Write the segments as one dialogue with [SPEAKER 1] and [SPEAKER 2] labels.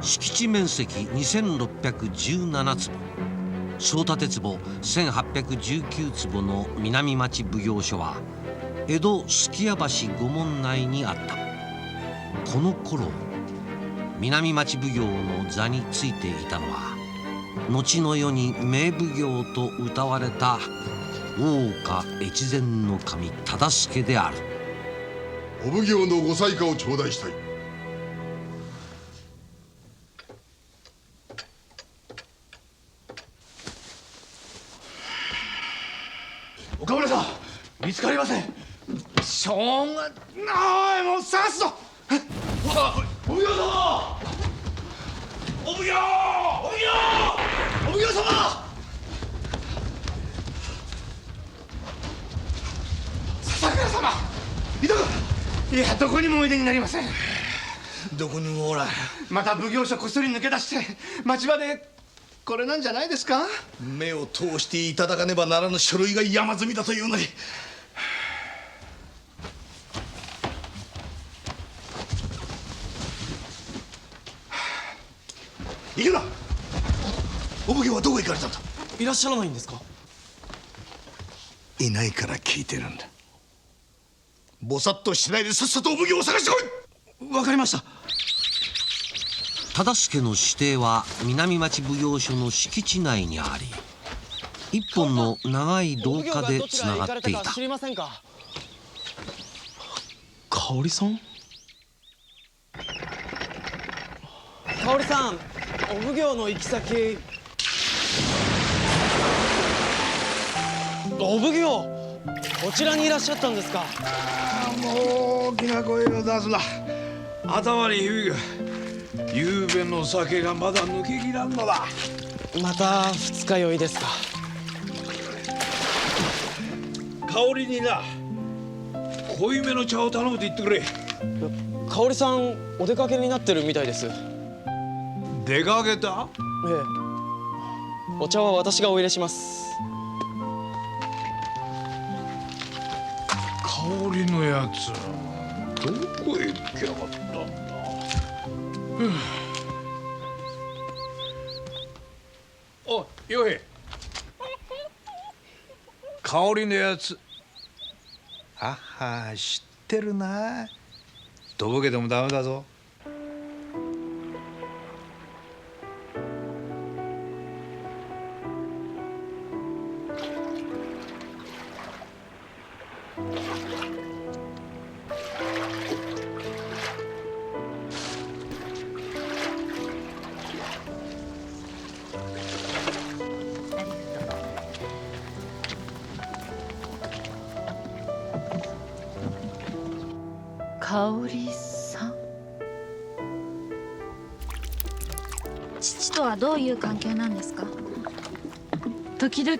[SPEAKER 1] 敷地面積2617坪、小建坪1819坪の南町奉行所は江戸数寄屋橋御門内にあった。この頃南町奉行の座についていたのは後の世に名奉行と謳われた大岡越前守忠相である。
[SPEAKER 2] お奉行のご裁可を頂戴したい。
[SPEAKER 3] 岡村さん、見つかりません。しょうがない、もう探すぞ。お奉行様、お奉行、お奉行様、笹倉様、いたか。いや、どこにもおいでになりません。
[SPEAKER 4] どこにもおらん。
[SPEAKER 3] また奉行所こっそり抜け出して町場でこれなんじゃないですか。
[SPEAKER 4] 目を通していただかねばならぬ書類が山積みだというのに。行くな。お奉行はどこへ行かれたんだ。
[SPEAKER 5] いらっしゃらないんですか。
[SPEAKER 4] いないから聞いてるんだ。ぼさっとしないでさっさとお奉行を探してこい。
[SPEAKER 5] わかりました。
[SPEAKER 1] 忠相の私邸は南町奉行所の敷地内にあり、一本の長い廊下でつながっていた。
[SPEAKER 5] 知りませんか。香織さん。香織さん、お奉行の行き先。お奉行、こちらにいらっしゃったんですか。
[SPEAKER 4] もう大きな声を出すな。頭に響く。ゆうべの酒がまだ抜けきらんのだ。
[SPEAKER 5] また二日酔いですか。
[SPEAKER 4] 香織にな、濃いめの茶を頼むと言ってくれ。
[SPEAKER 5] 香織さん、お出かけになってるみたいです。え
[SPEAKER 4] 出かけた？
[SPEAKER 5] え。お茶は私がお入れします。
[SPEAKER 4] 香織のやつ、どこへ行きやがったんだ。お、よへ。香織のやつ。はは、知ってるな。とぼけてもダメだぞ。
[SPEAKER 6] 香織さん。
[SPEAKER 7] 父とはどういう関係なんですか。
[SPEAKER 6] 時々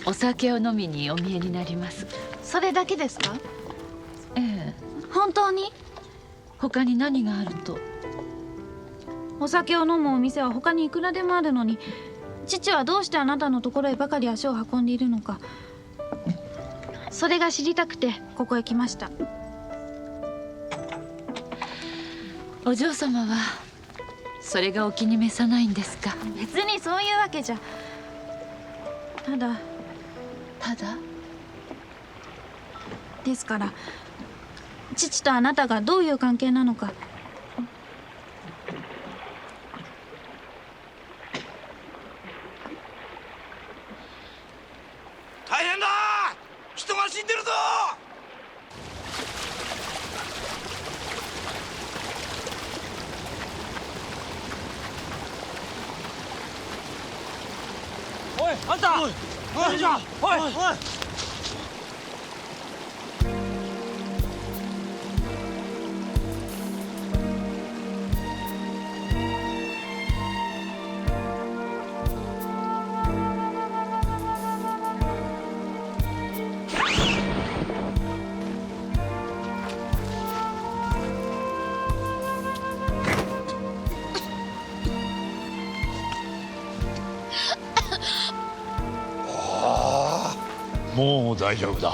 [SPEAKER 6] お酒を飲みにお見えになります。
[SPEAKER 7] それだけですか。
[SPEAKER 6] ええ。
[SPEAKER 7] 本当に。
[SPEAKER 6] 他に何があると。
[SPEAKER 7] お酒を飲むお店は他にいくらでもあるのに、父はどうしてあなたのところへばかり足を運んでいるのか、それが知りたくてここへ来ました。
[SPEAKER 6] お嬢様はそれがお気に召さないんですか。
[SPEAKER 7] 別にそういうわけじゃ。ただですから、父とあなたがどういう関係なのか。
[SPEAKER 4] 大変だ、人が死んでるぞ。
[SPEAKER 5] おい、あんた。おい、おい、じゃあ、おい、おい。
[SPEAKER 4] もう大丈夫だ。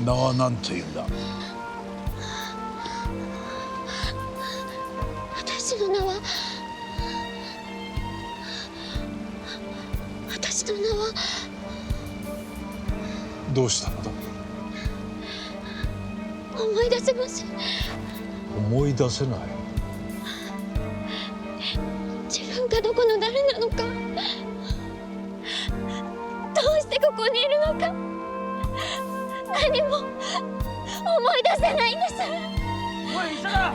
[SPEAKER 4] 名は何というんだ。
[SPEAKER 7] 私
[SPEAKER 8] 私の名は
[SPEAKER 4] どうしたのだ。
[SPEAKER 8] 思い出せません。
[SPEAKER 4] 思い出せない。
[SPEAKER 8] 自分がどこの誰なのか、どうしてここにいるのか、何も思い出せないんです。
[SPEAKER 3] おい、伊沢！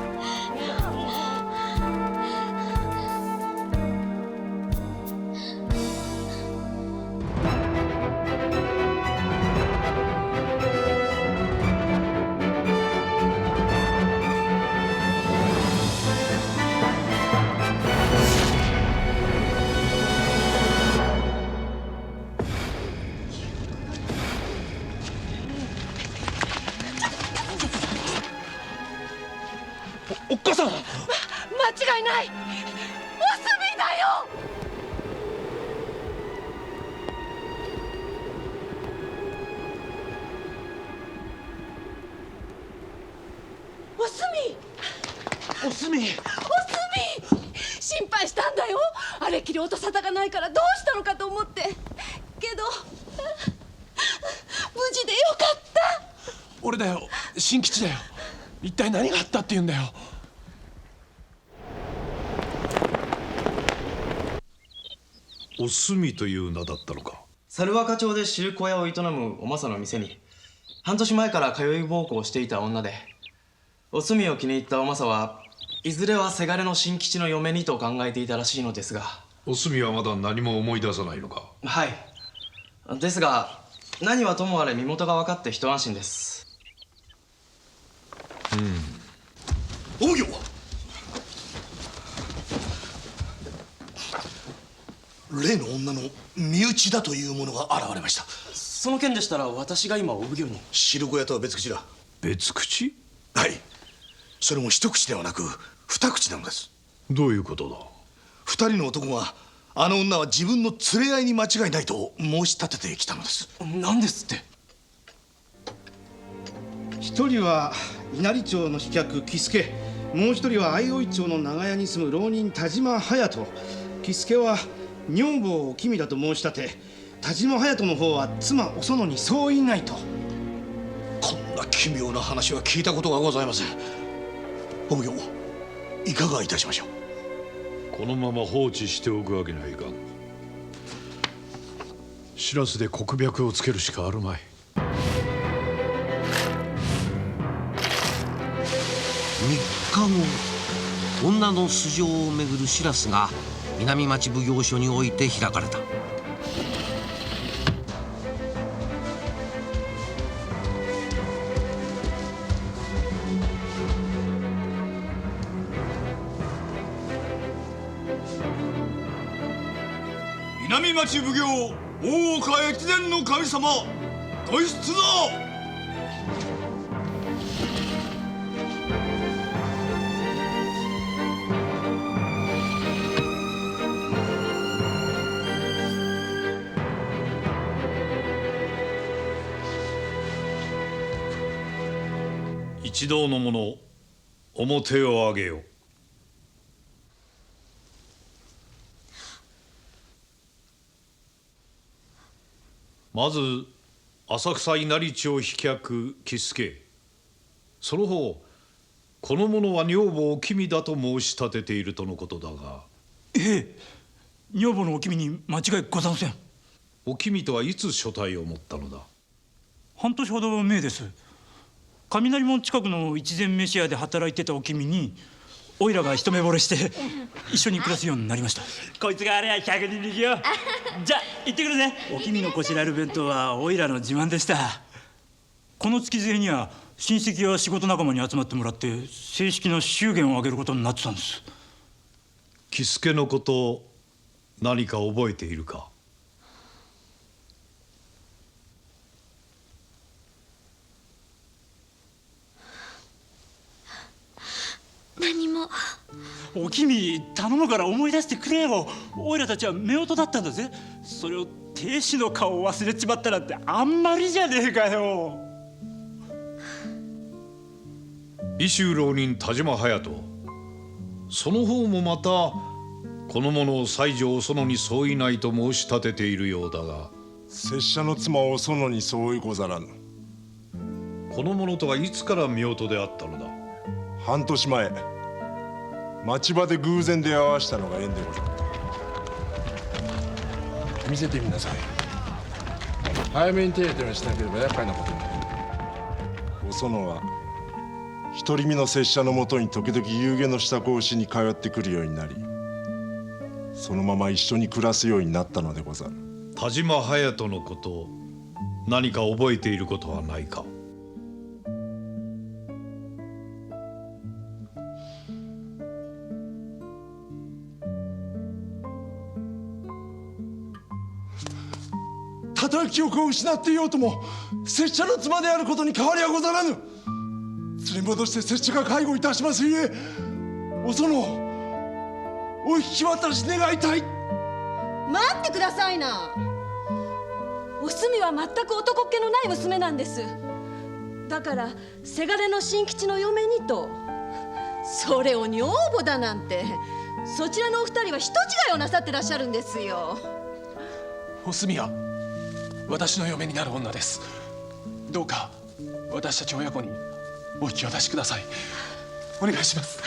[SPEAKER 3] おっかさん！
[SPEAKER 9] 間違いない！おすみだよ！おすみ！
[SPEAKER 3] おすみ！
[SPEAKER 9] おすみ！心配したんだよ。あれっきり音沙汰がないからどうしたのかと思って。けど無事でよかった。
[SPEAKER 3] 俺だよ、新吉だよ。一体何があったって言うんだよ。
[SPEAKER 4] おすみという名だったのか。
[SPEAKER 5] 猿若町で汁粉屋を営むお政の店に半年前から通い奉公をしていた女で、おすみを気に入ったお政はいずれはせがれの新吉の嫁にと考えていたらしいのですが。
[SPEAKER 4] おすみはまだ何も思い出さないのか。
[SPEAKER 5] はい。ですが何はともあれ身元が分かって一安心です。
[SPEAKER 2] お奉行、例の女の身内だという者が現れました。
[SPEAKER 5] その件でしたら私が今お奉行に。
[SPEAKER 2] 汁粉屋とは別口だ。
[SPEAKER 4] 別口？
[SPEAKER 2] はい、それも一口ではなく二口なのです。
[SPEAKER 4] どういうことだ。
[SPEAKER 2] 二人の男があの女は自分の連れ合いに間違いないと申し立ててきたのです。
[SPEAKER 5] 何ですって。
[SPEAKER 10] 一人は稲荷町の飛脚喜助、もう一人は相生町の長屋に住む浪人田島隼人。喜助は女房を君だと申し立て、田島隼人の方は妻お園にそう言いないと。
[SPEAKER 2] こんな奇妙な話は聞いたことがございません。お奉行、いかがいたしましょう。
[SPEAKER 4] このまま放置しておくわけにはいかん。知らせで国脈をつけるしかあるまい。
[SPEAKER 1] 3日後、女の素性をめぐる知らせが南町奉行所において開かれた。
[SPEAKER 3] 南町奉行大岡越前の神様ご出動。
[SPEAKER 4] 一同の者、表を上げよ。まず浅草稲荷町飛脚喜助、その方この者は女房お君だと申し立てているとのことだが。
[SPEAKER 11] ええ、女房のお君に間違いございません。
[SPEAKER 4] お君とはいつ所帯を持ったのだ。
[SPEAKER 11] 半年ほど前です。雷門近くの一膳飯屋で働いてたお君においらが一目惚れして一緒に暮らすようになりました。こいつがあれは100人力よ。じゃあ行ってくるね。お君のこしらえる弁当はおいらの自慢でした。この月末には親戚や仕事仲間に集まってもらって正式な祝言を挙げることになってたんです。
[SPEAKER 4] 喜助のこと何か覚えているか。
[SPEAKER 8] 何も。
[SPEAKER 11] お君頼むから思い出してくれよ。おいらたちは夫婦だったんだぜ。それを亭主の顔を忘れちまったなんてあんまりじゃねえかよ。
[SPEAKER 4] 伊州浪人田島隼人、その方もまたこの者を西条お園に相違ないと申し立てているようだが、
[SPEAKER 12] 拙者の妻お園に相違ござらぬ。
[SPEAKER 4] この者とはいつから夫婦であったのだ？
[SPEAKER 12] 半年前、町場で偶然出会わしたのが縁でござった。見せてみなさい。早めに手当てをしなければ厄介なことになる。お園は独り身の拙者のもとに時々夕げの支度をしに通ってくるようになり、そのまま一緒に暮らすようになったのでござる。
[SPEAKER 4] 田島隼人のこと、何か覚えていることはないか？
[SPEAKER 12] たとえ記憶を失っていようとも拙者の妻であることに変わりはござらぬ。連れ戻して拙者が介護いたしますゆえ、お園お引き渡し願いたい。
[SPEAKER 9] 待ってくださいな。おすみは全く男っ気のない娘なんです。だからせがれの新吉の嫁にと。それを女房だなんて、そちらのお二人は人違いをなさってらっしゃるんですよ。
[SPEAKER 3] おすみは私の嫁になる女です。どうか私たち親子にお引き渡しください。お願いします。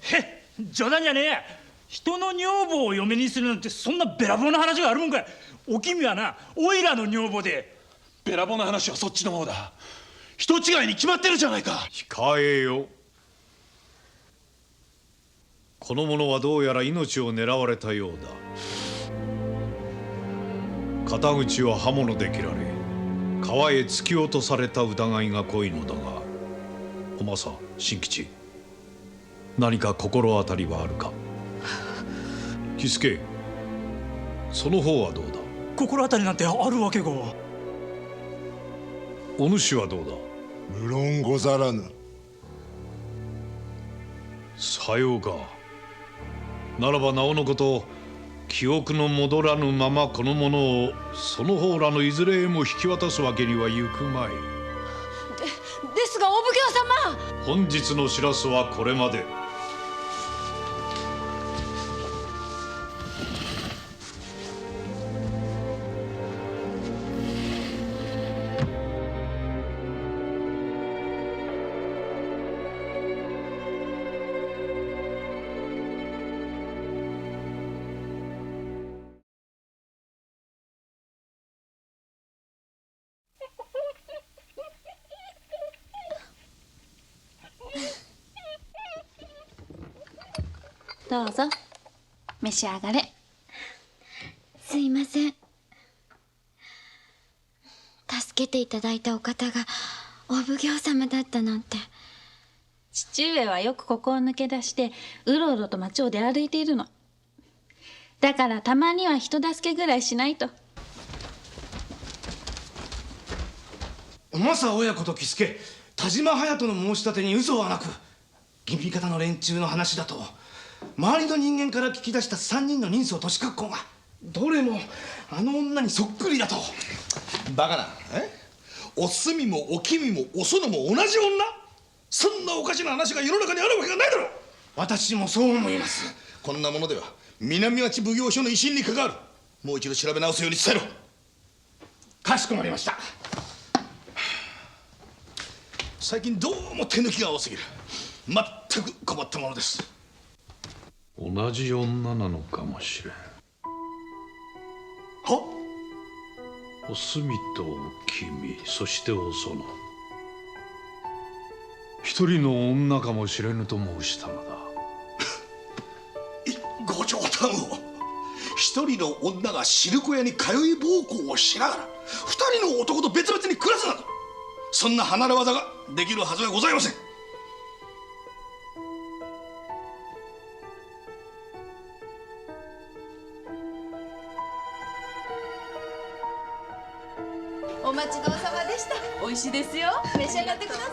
[SPEAKER 11] へっ、冗談じゃねえや。人の女房を嫁にするなんてそんなべらぼうな話があるもんかい。おきみはな、おいらの女房で。
[SPEAKER 3] べらぼうな話はそっちの方だ。人違いに決まってるじゃないか。
[SPEAKER 4] 控えよ。この者はどうやら命を狙われたようだ。肩口は刃物で切られ、川へ突き落とされた疑いが濃いのだが、お政、新吉、何か心当たりはあるか？喜助、その方はどうだ？
[SPEAKER 11] 心当たりなんてあるわけが。
[SPEAKER 4] お主はどうだ？
[SPEAKER 12] 無論ござらぬ。
[SPEAKER 4] さようか。ならばなおのこと、記憶の戻らぬままこの者をその方らのいずれへも引き渡すわけにはいくまい。
[SPEAKER 9] ですがお奉行様、
[SPEAKER 4] 本日の知らせはこれまで。
[SPEAKER 7] どうぞ召し上がれ。
[SPEAKER 8] すいません。助けていただいたお方がお奉行様だったなんて。
[SPEAKER 7] 父上はよくここを抜け出してうろうろと町を出歩いているの。だからたまには人助けぐらいしないと。
[SPEAKER 10] お政親子と喜助、田島隼人の申し立てに嘘はなく、吟味方の連中の話だと周りの人間から聞き出した3人の人相年格好がどれもあの女にそっくりだと。
[SPEAKER 2] バカな。おすみもおきみもお園も同じ女？そんなおかしな話が世の中にあるわけがないだろう。
[SPEAKER 10] 私もそう思います。
[SPEAKER 2] こんなものでは南町奉行所の威信に関わる。もう一度調べ直すように伝えろ。
[SPEAKER 10] かしこまりました。
[SPEAKER 2] 最近どうも手抜きが多すぎる。全く困ったものです。
[SPEAKER 4] 同じ女なのかもしれん。
[SPEAKER 2] は？
[SPEAKER 4] おすみとおきみ、そしてお園、一人の女かもしれぬと申したのだ。
[SPEAKER 2] ご冗談を。一人の女が汁小屋に通い奉公をしながら二人の男と別々に暮らすなど、そんな離れ技ができるはずはございません。
[SPEAKER 9] お待ちどうさまでした。美味しいですよ。召し上がってください。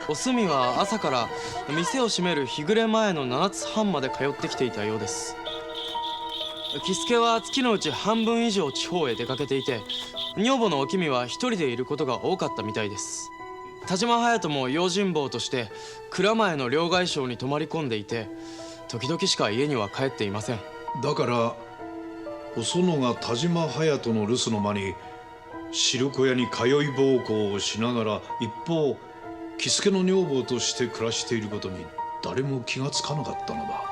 [SPEAKER 5] おすみは朝から店を閉める日暮れ前の7つ半まで通ってきていたようです。喜助は月のうち半分以上地方へ出かけていて、女房のおきみは一人でいることが多かったみたいです。田島隼人も用心棒として蔵前の両替商に泊まり込んでいて、時々しか家には帰っていません。
[SPEAKER 4] だからお園が田島隼人の留守の間に汁小屋に通い奉公をしながら、一方喜助の女房として暮らしていることに誰も気がつかなかったのだ。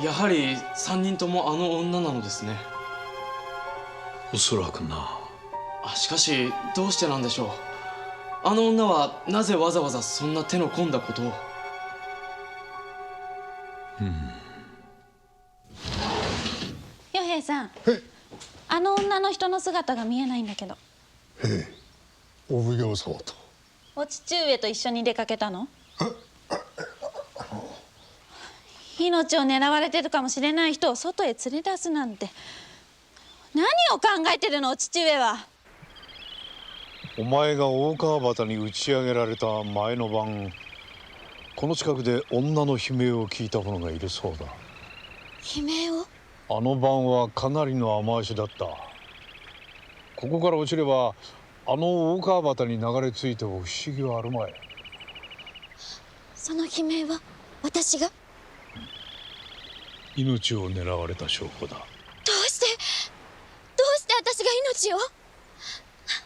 [SPEAKER 5] やはり3人ともあの女なのですね。
[SPEAKER 4] おそらくな。
[SPEAKER 5] しかしどうしてなんでしょう。あの女はなぜわざわざそんな手の込んだことを。
[SPEAKER 7] 与平さん、あの女の人の姿が見えないんだけど。
[SPEAKER 12] お奉行様と。
[SPEAKER 7] お父上と一緒に出かけたの？命を狙われてるかもしれない人を外へ連れ出すなんて、何を考えてるのお父上は。
[SPEAKER 4] お前が大川端に打ち上げられた前の晩、この近くで女の悲鳴を聞いた者がいるそうだ。
[SPEAKER 8] 悲鳴を？
[SPEAKER 4] あの晩はかなりの雨足だった。ここから落ちればあの大川端に流れ着いても不思議はあるまい。
[SPEAKER 8] その悲鳴は私が？
[SPEAKER 4] 命を狙われた証拠だ。
[SPEAKER 8] どうして私が命を？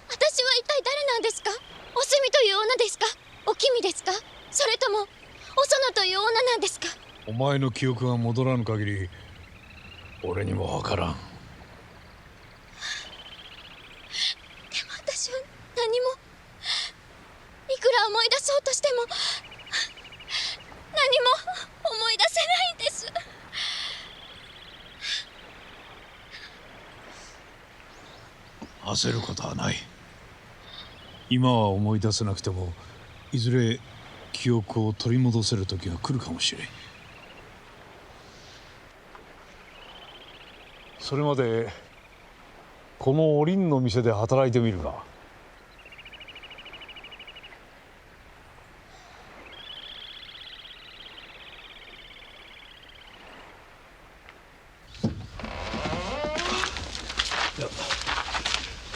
[SPEAKER 8] 私は一体誰なんですか？おすみという女ですか？おきみですか？それともおそのという女なんですか？
[SPEAKER 4] お前の記憶が戻らぬ限り俺にもわからん。
[SPEAKER 8] でも私は何も、いくら思い出そうとしても何も思い出せないんです。
[SPEAKER 4] 焦ることはない。今は思い出せなくてもいずれ記憶を取り戻せる時が来るかもしれん。それまでこのおりんの店で働いてみるか。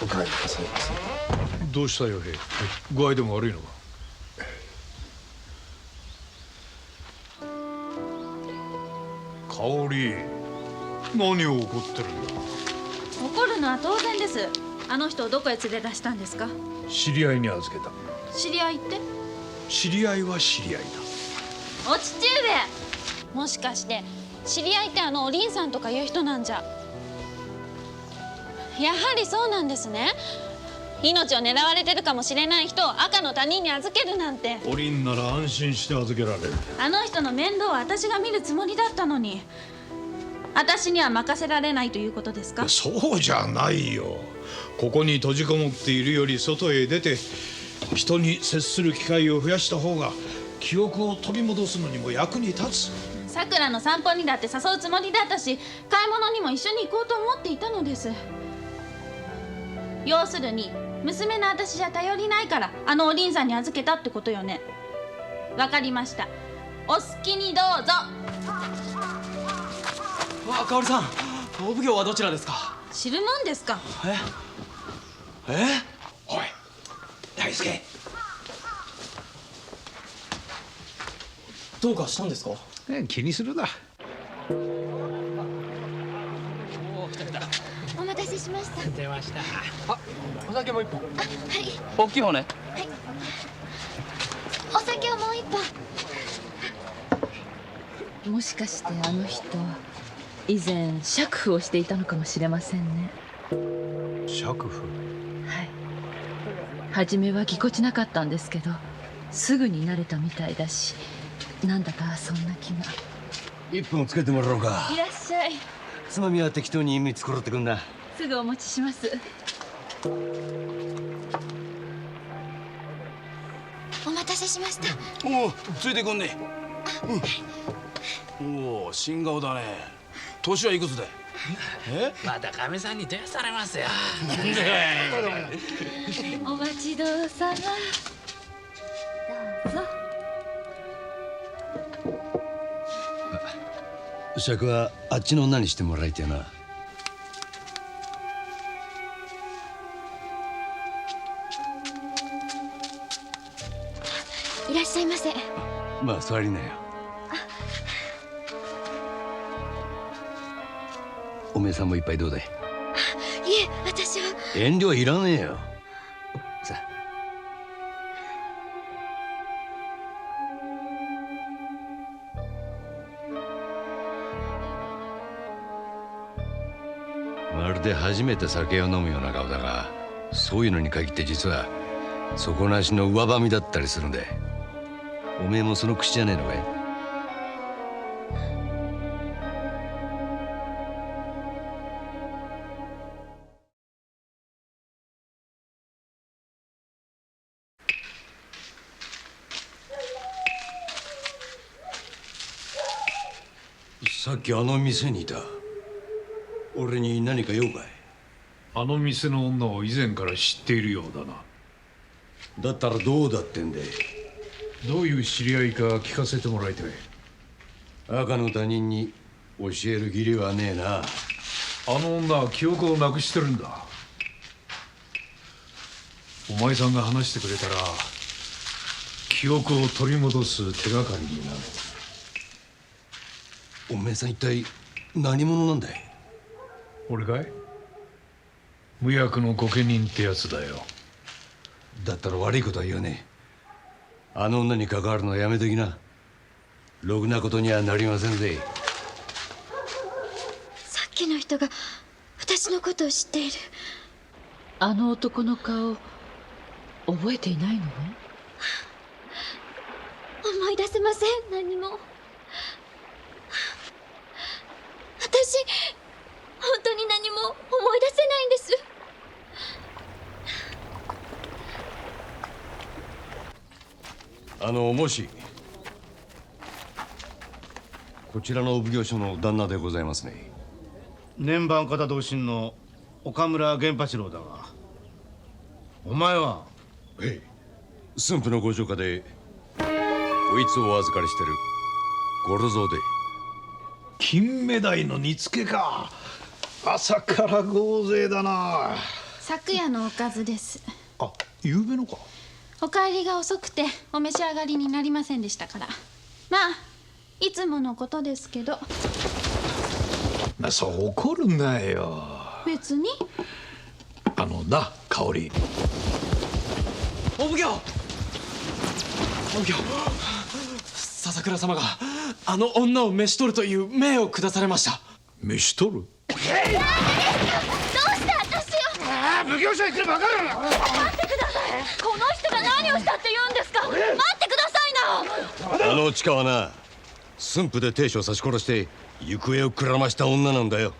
[SPEAKER 12] お帰りなさいませ。
[SPEAKER 4] どうしたよ平、具合でも悪いのか。香織、何を怒ってるんだ。
[SPEAKER 7] 怒るのは当然です。あの人をどこへ連れ出したんですか？
[SPEAKER 4] 知り合いに預けた。
[SPEAKER 7] 知り合いって？
[SPEAKER 4] 知り合いは知り合いだ。
[SPEAKER 7] お父上、もしかして知り合いってあのおりんさんとかいう人なんじゃ？やはりそうなんですね。命を狙われてるかもしれない人を赤の他人に預けるなんて。
[SPEAKER 4] おりんなら安心して預けられる。
[SPEAKER 7] あの人の面倒は私が見るつもりだったのに、私には任せられないということですか？
[SPEAKER 4] そうじゃないよ。ここに閉じこもっているより外へ出て人に接する機会を増やした方が記憶を取り戻すのにも役に立つ。
[SPEAKER 7] さくらの散歩にだって誘うつもりだったし、買い物にも一緒に行こうと思っていたのです。要するに娘の私じゃ頼りないからあのおりんさんに預けたってことよね。わかりました。お好きにどうぞ。
[SPEAKER 5] 香織さん、お奉行はどちらですか？
[SPEAKER 7] 知るもんですか。
[SPEAKER 5] おい
[SPEAKER 3] 大輔、
[SPEAKER 5] どうかしたんですか？
[SPEAKER 4] 気にするな。
[SPEAKER 8] お待たせしました。
[SPEAKER 3] 出ました。お酒も一本。
[SPEAKER 8] はい。
[SPEAKER 5] 大きい方ね。
[SPEAKER 8] お酒をもう一本。
[SPEAKER 6] もしかしてあの人以前酌婦をしていたのかもしれませんね。
[SPEAKER 4] 酌婦？
[SPEAKER 6] はい。初めはぎこちなかったんですけど、すぐに慣れたみたいだし、なんだかそんな気が。
[SPEAKER 13] 一本つけてもらおうか。
[SPEAKER 6] いらっしゃい。
[SPEAKER 13] つまみは適当に3つころってくんな。
[SPEAKER 6] すぐお持ちします。
[SPEAKER 8] お待たせしました。
[SPEAKER 2] おお、ついてこんね。おお、新顔だね。年はいくつだ？
[SPEAKER 3] またかみさんに手されますよ。
[SPEAKER 6] お待ちどうさま。どうぞ。
[SPEAKER 13] 酌はあっちの女にしてもらいてえな。
[SPEAKER 8] いらっしゃいませ。
[SPEAKER 13] まあ座りなよ。おめえさんも一杯どうだい？
[SPEAKER 8] いえ、私は。
[SPEAKER 13] 遠慮はいらねえよ。さあ。まるで初めて酒を飲むような顔だが、そういうのに限って実は底なしの上ばみだったりするんで。おめえもその口じゃねえのかい？さっきあの店にいた。俺に何か用かい？
[SPEAKER 4] あの店の女を以前から知っているようだな。
[SPEAKER 13] だったらどうだってんで。
[SPEAKER 4] どういう知り合いか聞かせてもらいたい。
[SPEAKER 13] 赤の他人に教える義理はねえな。
[SPEAKER 4] あの女は記憶をなくしてるんだ。お前さんが話してくれたら記憶を取り戻す手がかりになる。
[SPEAKER 13] おめえさん一体何者なんだい？
[SPEAKER 4] 俺かい？無役の御家人ってやつだよ。
[SPEAKER 13] だったら悪いことは言わねえ。あの女に関わるのはやめときな。ろくなことにはなりませんぜ。
[SPEAKER 8] さっきの人が私のことを知っている。
[SPEAKER 6] あの男の顔覚えていないのね？
[SPEAKER 8] 思い出せません、何も。私、本当に何も思い出せないんです。
[SPEAKER 13] もしこちらのお奉行所の旦那でございますね。
[SPEAKER 10] 年番方同心の岡村源八郎だが、お前は？
[SPEAKER 13] ええ、駿府のご城下でこいつをお預かりしてる五郎蔵で。
[SPEAKER 4] 金目鯛の煮付けか。朝から豪勢だな。
[SPEAKER 7] 昨夜のおかずです。
[SPEAKER 4] あ、夕べのか。
[SPEAKER 7] お帰りが遅くてお召し上がりになりませんでしたから。まあいつものことですけど。
[SPEAKER 4] そう怒るなよ。
[SPEAKER 7] 別に。
[SPEAKER 4] な、香織。
[SPEAKER 5] お奉行、笹倉様があの女を召し取るという命を下されました。
[SPEAKER 4] 召し取る？
[SPEAKER 8] どうして私を？
[SPEAKER 10] 奉行所へ来れば分かる。
[SPEAKER 9] 待ってください。この人が何をしたって言うんですか？待ってくださいな。
[SPEAKER 13] あの地下はな、駿府で亭主を刺し殺して行方をくらました女なんだよ。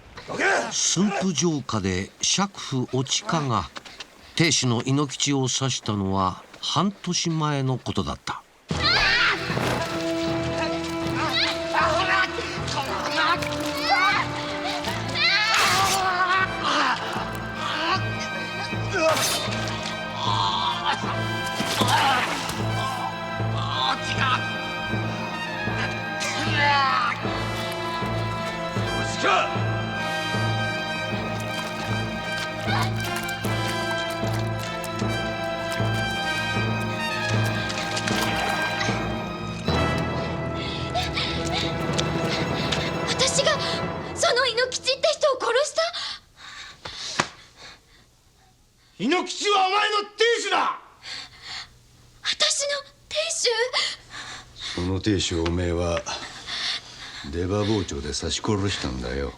[SPEAKER 1] 駿府城下で爵府おちかが亭主の猪吉を刺したのは半年前のことだった。
[SPEAKER 8] 私がその猪吉って人を殺した？
[SPEAKER 10] 猪吉はお前の亭主だ。
[SPEAKER 8] 私の亭主？
[SPEAKER 13] その亭主をおめえは出刃包丁で刺し殺したんだよ。
[SPEAKER 8] でも私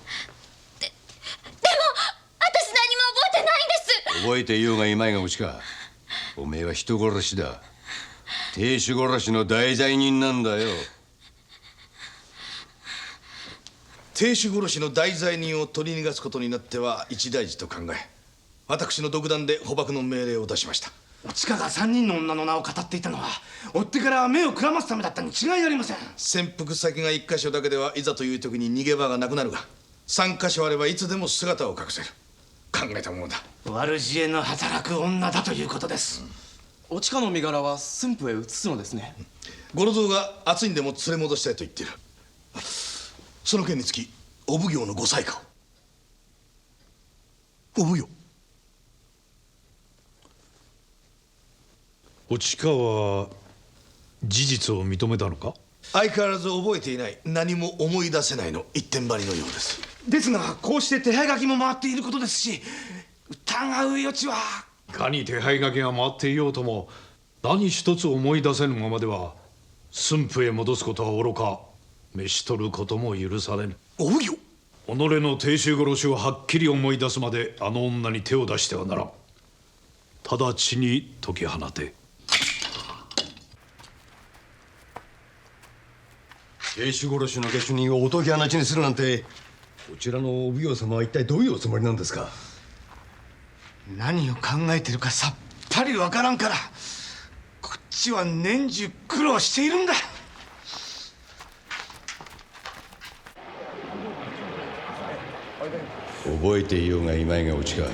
[SPEAKER 8] 何も覚えてないんです。
[SPEAKER 13] 覚えていようがいまいがうちか、おめえは人殺しだ。亭主殺しの大罪人なんだよ。
[SPEAKER 2] 亭主殺しの大罪人を取り逃がすことになっては一大事と考え、私の独断で捕獲の命令を出しました。
[SPEAKER 10] おちかが3人の女の名を語っていたのは追ってから目をくらますためだったに違いありません。
[SPEAKER 2] 潜伏先が1箇所だけではいざという時に逃げ場がなくなるが、3箇所あればいつでも姿を隠せる。考えたものだ。
[SPEAKER 10] 悪知恵の働く女だということです。
[SPEAKER 5] おちかの身柄は駿府へ移すのですね。
[SPEAKER 2] 五郎蔵が熱いんでも連れ戻したいと言っている。その件につきお奉行のご裁可を。お奉行。
[SPEAKER 4] おちかは事実を認めたのか？
[SPEAKER 2] 相変わらず覚えていない、何も思い出せないの一点張りのようです。
[SPEAKER 10] ですがこうして手配書きも回っていることですし、疑う余地は。
[SPEAKER 4] いかに手配書きが回っていようとも何一つ思い出せぬままでは駿府へ戻すことは愚か、召し取ることも許されぬ。
[SPEAKER 2] お奉行、
[SPEAKER 4] 己の亭主殺しをはっきり思い出すまであの女に手を出してはならん。直ちに解き放て。
[SPEAKER 13] 亭主殺しの下手人をお解き放ちにするなんて、こちらのお奉行様は一体どういうおつもりなんですか？
[SPEAKER 10] 何を考えてるかさっぱりわからんから、こっちは年中苦労しているんだ。
[SPEAKER 13] 覚えていようがいまいがオチか。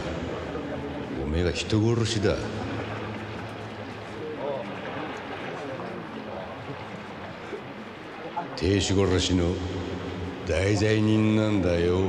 [SPEAKER 13] おめえは人殺しだ。亭主殺しの大罪人なんだよ。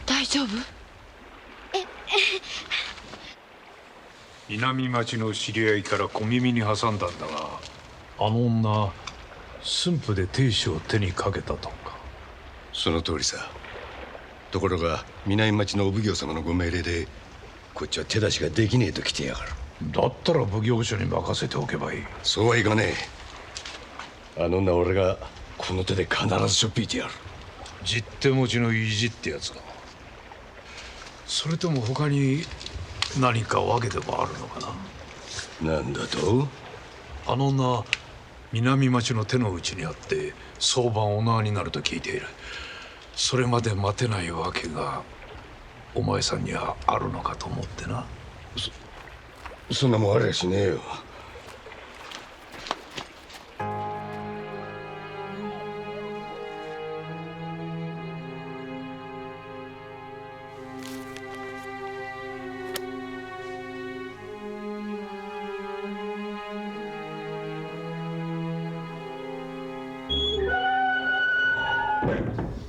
[SPEAKER 6] 大丈夫？
[SPEAKER 4] 南町の知り合いから小耳に挟んだんだが、あの女駿府で亭主を手にかけたとか。
[SPEAKER 13] その通りさ。ところが南町のお奉行様のご命令でこっちは手出しができねえと来てやがる。
[SPEAKER 4] だったら奉行所に任せておけばいい。
[SPEAKER 13] そうはいかねえ。あの女は俺がこの手で必ずしょっぴいてやる。
[SPEAKER 4] 十手持ちの意地ってやつか。それとも他に何か訳でもあるのか
[SPEAKER 13] な。なんだと？
[SPEAKER 4] あの女南町の手の内にあって早晩お縄になると聞いている。それまで待てないわけがお前さんにはあるのかと思ってな。
[SPEAKER 13] そんなもんありゃしねえよ。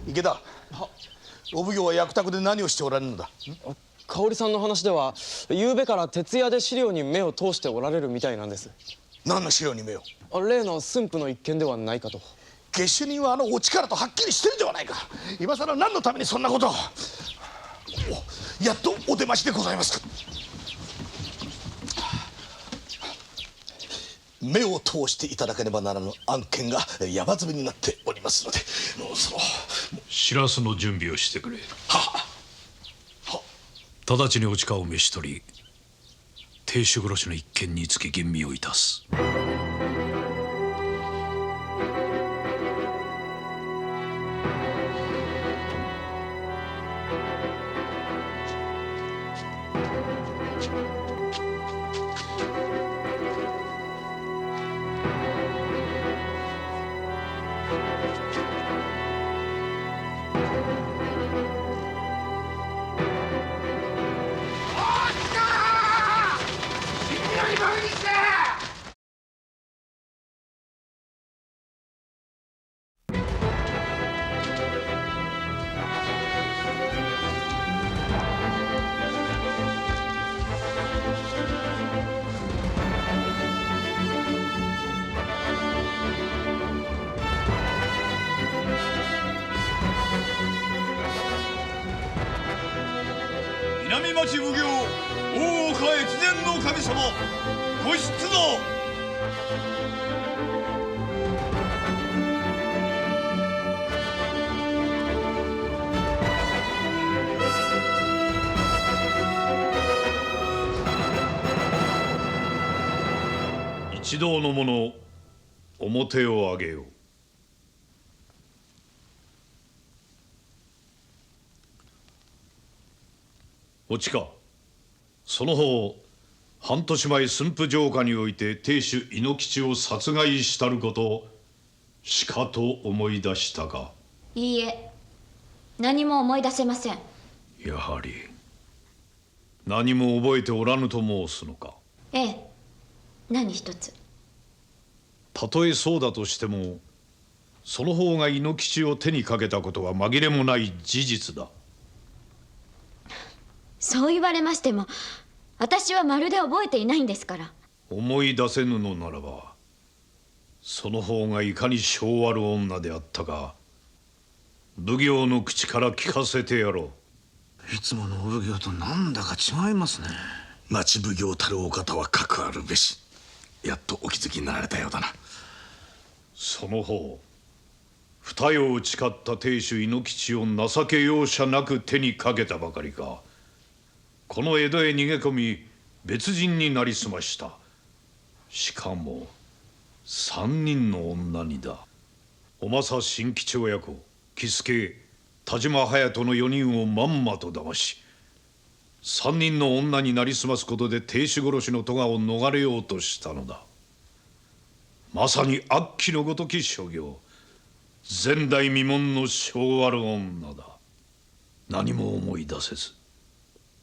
[SPEAKER 2] 池田、お奉行は役宅で何をしておられるのだ？
[SPEAKER 5] 香織さんの話では昨べから徹夜で資料に目を通しておられるみたいなんです。
[SPEAKER 2] 何の資料に目を？
[SPEAKER 5] 例の駿府の一件ではないかと。
[SPEAKER 2] 下手人はあのお力とはっきりしてるではないか。今さら何のためにそんなことを。やっとお出ましでございますか。目を通していただけねばならぬ案件が山積みになっておりますので、
[SPEAKER 4] しらすの準備をしてくれ。直ちにお力を召し取り、亭主殺しの一件につき吟味をいたす。
[SPEAKER 3] 南町奉行
[SPEAKER 4] 大岡越前の神様ご出動。一同の者、面を上げよう。おちか、その方、半年前駿府城下において亭主猪吉を殺害したることしかと思い出したか。
[SPEAKER 8] いいえ、何も思い出せません。
[SPEAKER 4] やはり何も覚えておらぬと申すのか。
[SPEAKER 8] ええ、何一つ。
[SPEAKER 4] たとえそうだとしても、その方が猪吉を手にかけたことは紛れもない事実だ。
[SPEAKER 8] そう言われましても、私はまるで覚えていないんですから。
[SPEAKER 4] 思い出せぬのならば、その方がいかに性悪女であったか奉行の口から聞かせてやろ
[SPEAKER 3] う。いつものお奉行となんだか違いますね。
[SPEAKER 2] 町奉行たるお方はかくあるべし。やっとお気づきになられたようだな。
[SPEAKER 4] その方、二夜を誓った亭主猪吉を情け容赦なく手にかけたばかりか、この江戸へ逃げ込み別人になりすました。しかも三人の女にだ。お政新吉親子、喜助、田島隼人の4人をまんまと騙し、三人の女になりすますことで亭主殺しの咎を逃れようとしたのだ。まさに悪鬼のごとき所業、前代未聞の性悪女だ。何も思い出せず、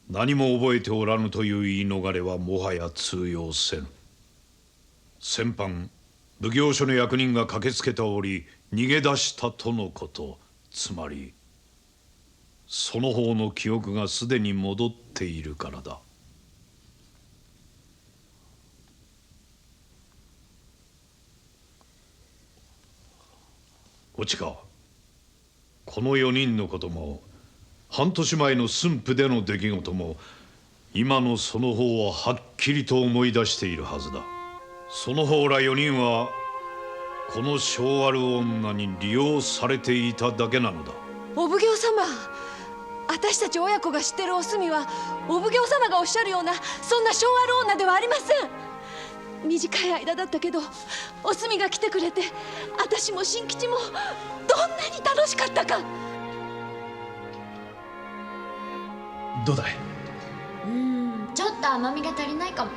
[SPEAKER 4] 何も覚えておらぬという言い逃れはもはや通用せぬ。先般奉行所の役人が駆けつけた折逃げ出したとのこと。つまりその方の記憶がすでに戻っているからだ。おちか、この4人のことも半年前の駿府での出来事も今のその方ははっきりと思い出しているはずだ。その方ら4人はこの性悪女に利用されていただけなのだ。
[SPEAKER 9] お奉行様、私たち親子が知ってるお墨はお奉行様がおっしゃるようなそんな性悪女ではありません。短い間だったけどお墨が来てくれて、私も新吉もどんなに楽しかったか。
[SPEAKER 3] どうだい？
[SPEAKER 8] ちょっと甘みが足りないかも。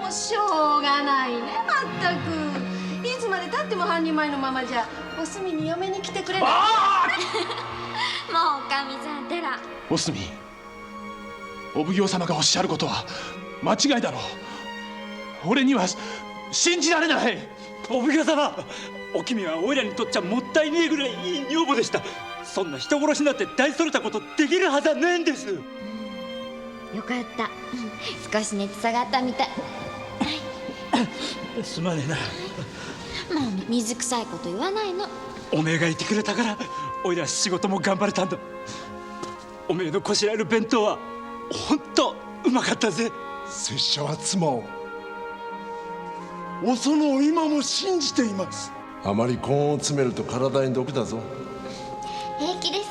[SPEAKER 9] もうしょうがないね、まったく。いつまでたっても半人前のままじゃお墨に嫁に来てくれない。
[SPEAKER 8] もうおかみさんてら。
[SPEAKER 3] おすみ、お奉行様がおっしゃることは間違いだろう。俺には信じられない。
[SPEAKER 11] お奉行様、お君はおいらにとっちゃもったいねえぐらいいい女房でした。そんな人殺しなんて大それたことできるはずはねえんです。
[SPEAKER 8] よかった、少し熱下がったみたい。
[SPEAKER 11] すまねえな。
[SPEAKER 8] もう水臭いこと言わないの。
[SPEAKER 11] おめえがいてくれたからおいら仕事も頑張れたんだ。おめえのこしらえる弁当はほんとうまかったぜ。
[SPEAKER 12] 拙者は妻を、お園を今も信じています。あまり根を詰めると体に毒だぞ。
[SPEAKER 8] 平気です。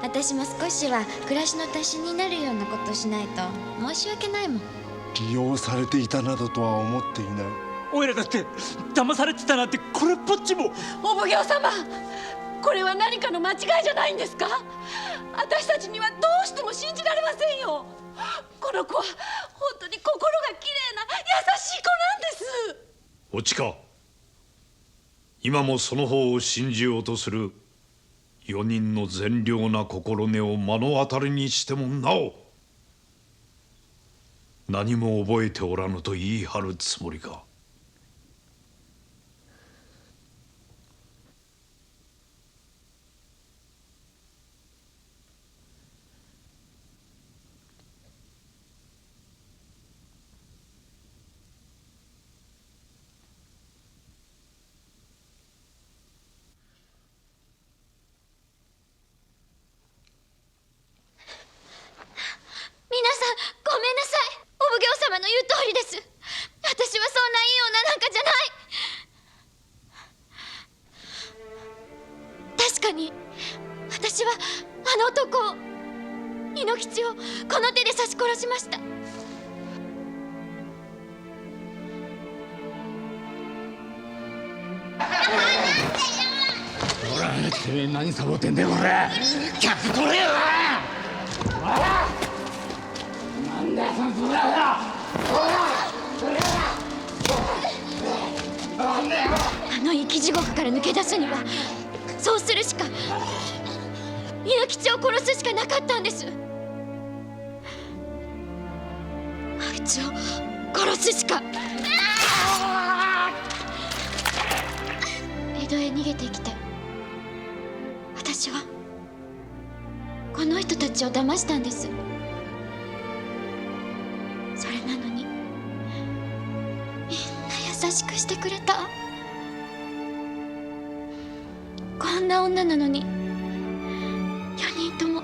[SPEAKER 8] 私も少しは暮らしの足しになるようなことをしないと申し訳ないもん。
[SPEAKER 12] 利用されていたなどとは思っていない。
[SPEAKER 11] おいらだって騙されてたなんてこれっぽっちも。
[SPEAKER 9] お奉行様、これは何かの間違いじゃないんですか？私たちにはどうしても信じられませんよ。この子は本当に心がきれいな優しい子なんです。
[SPEAKER 4] おちか、今もその方を信じようとする4人の善良な心根を目の当たりにしてもなお何も覚えておらぬと言い張るつもりか。
[SPEAKER 8] み子を、猪吉をこの手で刺し殺しました。
[SPEAKER 3] ほら、てめえ何サボってんだよ、これ。客取れよ。なんだよ、そのつもりだよ。
[SPEAKER 8] あの生き地獄から抜け出すにはそうするしか、猪吉を殺すしかなかったんです。あいつを殺すしか。江戸へ逃げてきて、私はこの人たちを騙したんです。それなのにみんな優しくしてくれた。こんな女なのに4人とも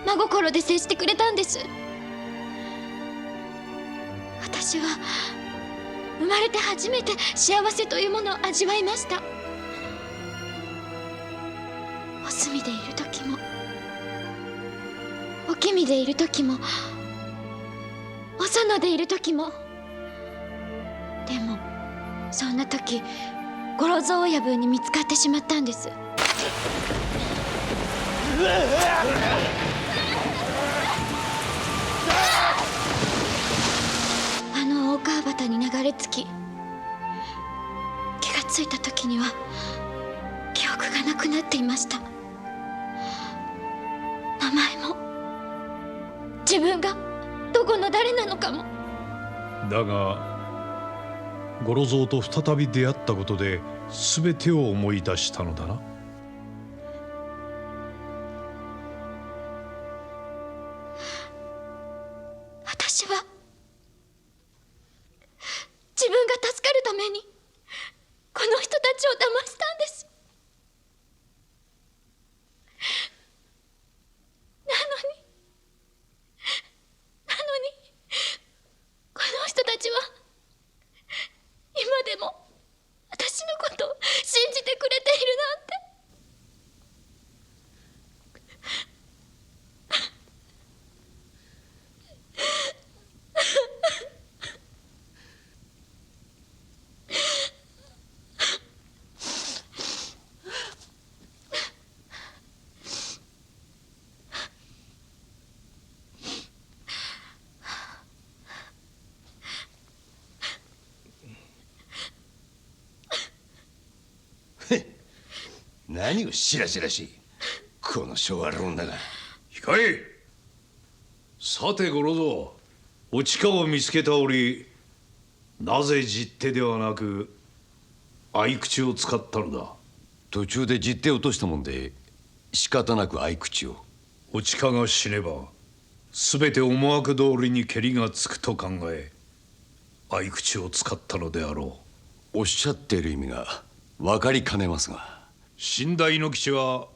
[SPEAKER 8] 真心で接してくれたんです。私は生まれて初めて幸せというものを味わいました。お墨でいる時も、おきみでいる時も、お園でいる時も。でもそんな時、五郎蔵親分に見つかってしまったんです。あの大川端に流れ着き、気がついた時には記憶がなくなっていました。名前も自分がどこの誰なのかも。
[SPEAKER 4] だが五郎蔵と再び出会ったことで全てを思い出したのだな。
[SPEAKER 8] 私は自分が助かるためにこの人たちを騙したんです。なのにこの人たちは今でも私のことを信じてくれているなんて。
[SPEAKER 13] 何をしらしらしい、この性悪い女が。
[SPEAKER 4] 控え。さて五郎蔵、お近を見つけた折、なぜ実手ではなく合口を使ったのだ。
[SPEAKER 13] 途中で実手を落としたもんで仕方なく合口を。
[SPEAKER 4] お近が死ねば全て思惑通りにけりがつくと考え合口を使ったのであろ
[SPEAKER 13] う。おっしゃっている意味が分かりかねますが、
[SPEAKER 4] 死んだ猪吉は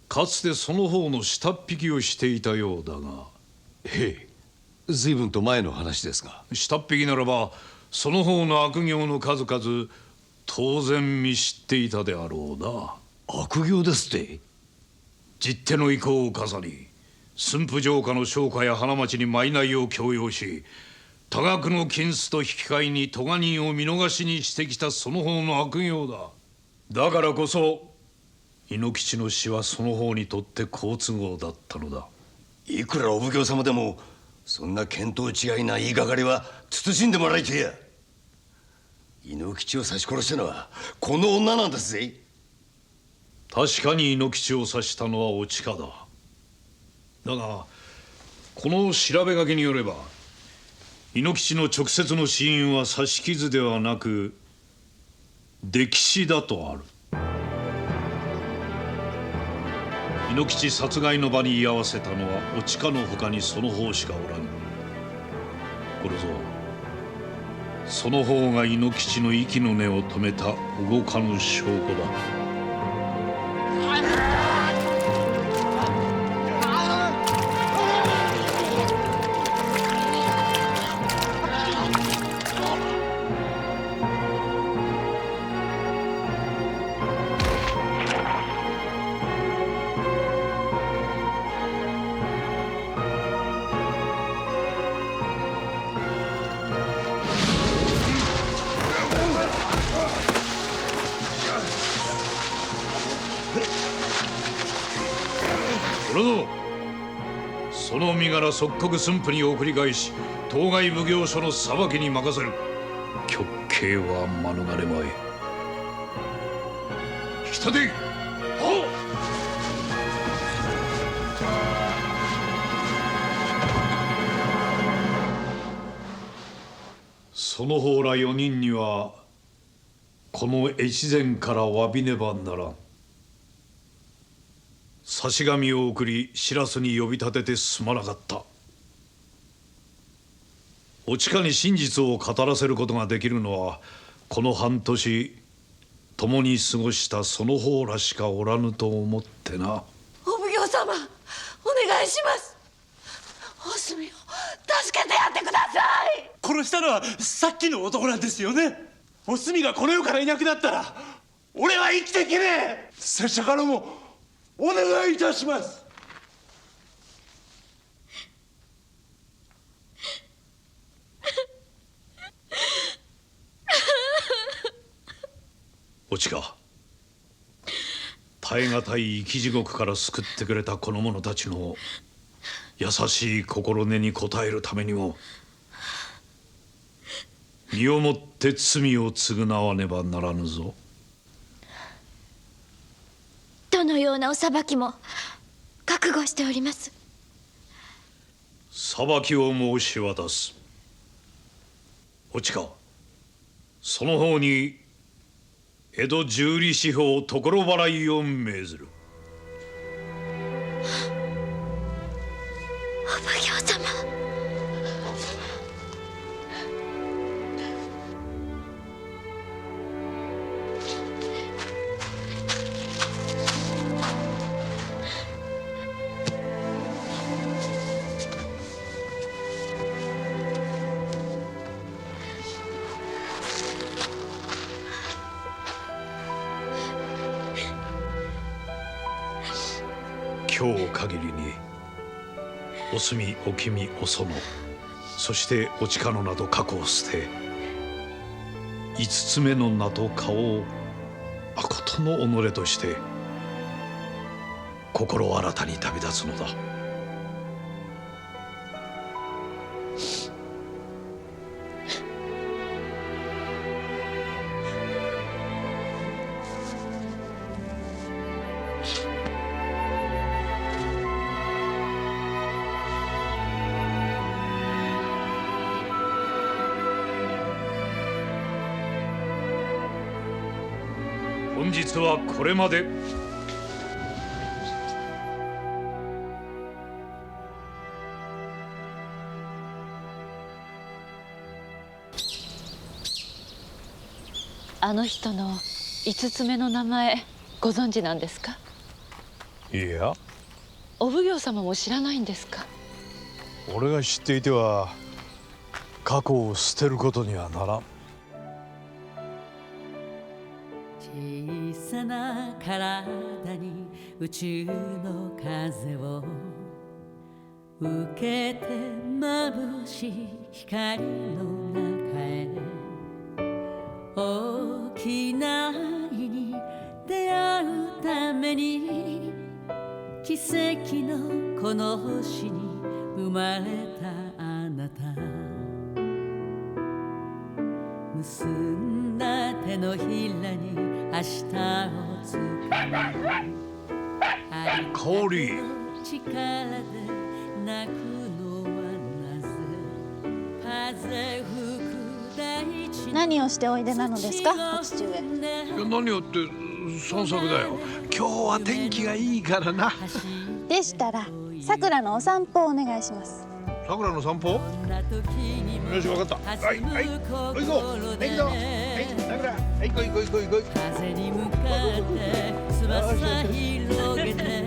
[SPEAKER 4] かつてその方の下っ引きをしていたようだが。
[SPEAKER 13] へえ、随分と前の話ですが。
[SPEAKER 4] 下っ引きならばその方の悪行の数々当然見知っていたであろうな。
[SPEAKER 13] 悪行ですって。
[SPEAKER 4] 実手の意向を重ね、駿府城下の商家や花町に賄を強要し、多額の金子と引き換えに咎人を見逃しにしてきたその方の悪行だ。だからこそ猪吉の死はその方にとって好都合だったのだ。
[SPEAKER 13] いくらお奉行様でもそんな見当違いな言いがかりは慎んでもらいてえや。猪吉を刺し殺したのはこの女なんですぜ。
[SPEAKER 4] 確かに猪吉を刺したのはお近だ。だがこの調べ書きによれば猪吉の直接の死因は刺し傷ではなく溺死だとある。猪吉殺害の場に居合わせたのはお近のほかにその方しかおらぬ。これぞその方が猪吉の息の根を止めた動かぬ証拠だ。殿、その身柄即刻駿府に送り返し、当該奉行所の裁きに任せる。極刑は免れまい。引き立て。その方ら4人にはこの越前から詫びねばならん。差し紙を送り白洲に呼び立ててすまなかった。おちかに真実を語らせることができるのはこの半年共に過ごしたその方らしかおらぬと思ってな。
[SPEAKER 9] お奉行様、お願いします。おすみを助けてやってください。
[SPEAKER 11] 殺したのはさっきの男なんですよね。おすみがこの世からいなくなったら俺は生きていけねえ。
[SPEAKER 12] 拙者からもお願いいたします。
[SPEAKER 4] おちか、耐え難い生き地獄から救ってくれたこの者たちの優しい心根に応えるためにも身をもって罪を償わねばならぬぞ。
[SPEAKER 8] どのようなお裁きも覚悟しております。
[SPEAKER 4] 裁きを申し渡す。おちか、その方に江戸十里四方所払いを命ずる。
[SPEAKER 8] お奉行様。
[SPEAKER 4] 今日限りにお墨、おきみ、お園、そしておちかの名と過去を捨て、5つ目の名と顔をまことの己として心新たに旅立つのだ。本日はこれまで。
[SPEAKER 6] あの人の5つ目の名前ご存知なんですか？
[SPEAKER 14] いや、
[SPEAKER 6] お奉行様も知らないんですか？
[SPEAKER 14] 俺が知っていては過去を捨てることにはならん。
[SPEAKER 15] 小さな体に宇宙の風を受けて眩しい光の中へ、大きな愛に出会うために奇跡のこの星に生まれたあなた、結んだ手のひらに明日をつかみ、
[SPEAKER 4] 香織、
[SPEAKER 15] 力で泣くのはなぜ、風吹く大地。
[SPEAKER 7] 何をしておいでなのですか、お父上。
[SPEAKER 4] いや、何をって散策だよ。今日は天気がいいからな。
[SPEAKER 7] でしたらさくらのお散歩をお願いします。
[SPEAKER 4] さくらの散歩？よし、分かった。はい、はい、行こう。行くぞ。はい、さくら、はい、行こう。
[SPEAKER 15] 風に向かって翼広げて